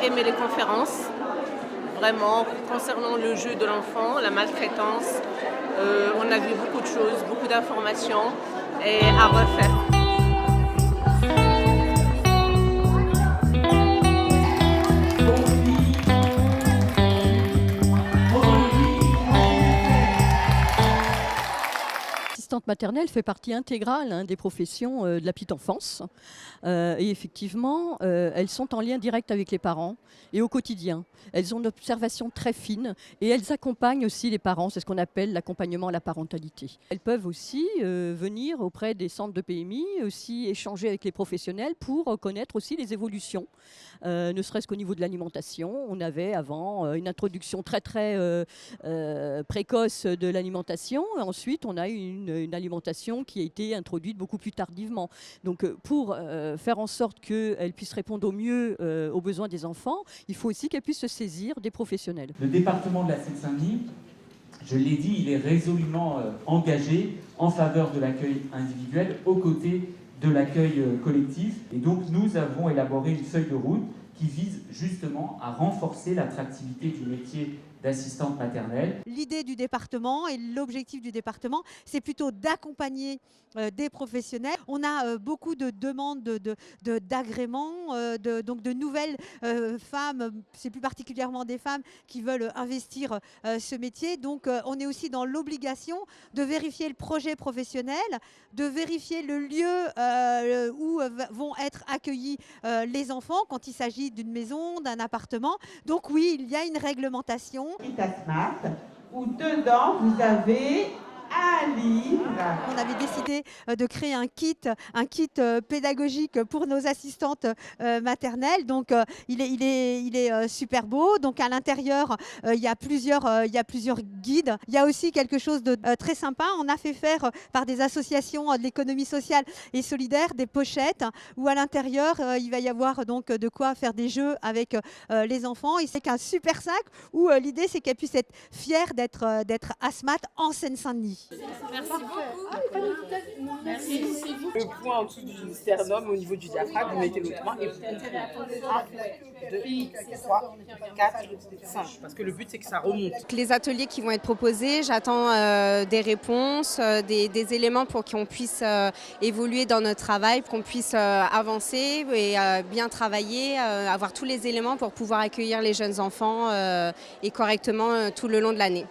aimé les conférences, vraiment, concernant le jeu de l'enfant, la maltraitance. On a vu beaucoup de choses, beaucoup d'informations et à refaire. L'assistante maternelle fait partie intégrale des professions de la petite enfance. Et effectivement, elles sont en lien direct avec les parents et au quotidien. Elles ont une observation très fine et elles accompagnent aussi les parents. C'est ce qu'on appelle l'accompagnement à la parentalité. Elles peuvent aussi venir auprès des centres de PMI, aussi échanger avec les professionnels pour connaître aussi les évolutions. Ne serait-ce qu'au niveau de l'alimentation. On avait avant une introduction très précoce de l'alimentation. Ensuite, on a eu une alimentation qui a été introduite beaucoup plus tardivement. Donc pour faire en sorte qu'elle puisse répondre au mieux aux besoins des enfants, il faut aussi qu'elle puisse se saisir des professionnels. Le département de la Seine-Saint-Denis, je l'ai dit, il est résolument engagé en faveur de l'accueil individuel aux côtés de l'accueil collectif. Et donc nous avons élaboré une feuille de route qui vise justement à renforcer l'attractivité du métier d'assistante maternelle. L'idée du département et l'objectif du département, c'est plutôt d'accompagner des professionnels. On a beaucoup de demandes d'agréments, donc de nouvelles femmes, c'est plus particulièrement des femmes qui veulent investir ce métier. Donc on est aussi dans l'obligation de vérifier le projet professionnel, de vérifier le lieu où vont être accueillis les enfants quand il s'agit d'une maison, d'un appartement. Donc oui, il y a une réglementation. Smart, où dedans vous avez un livre. On avait décidé de créer un kit pédagogique pour nos assistantes maternelles. Donc il est super beau. Donc à l'intérieur il y a plusieurs guides. Il y a aussi quelque chose de très sympa. On a fait faire par des associations de l'économie sociale et solidaire des pochettes où à l'intérieur il va y avoir donc de quoi faire des jeux avec les enfants. Et c'est qu'un super sac où l'idée c'est qu'elle puisse être fière d'être asthmate en Seine-Saint-Denis. Merci beaucoup. Merci. Le point en dessous du sternum au niveau du diaphragme, vous mettez l'autre main et vous comptez 1, 2, 3, 4, 5. Parce que le but c'est que ça remonte. Les ateliers qui vont être proposés, j'attends des réponses, des éléments pour qu'on puisse évoluer dans notre travail, pour qu'on puisse avancer et bien travailler, avoir tous les éléments pour pouvoir accueillir les jeunes enfants et correctement tout le long de l'année.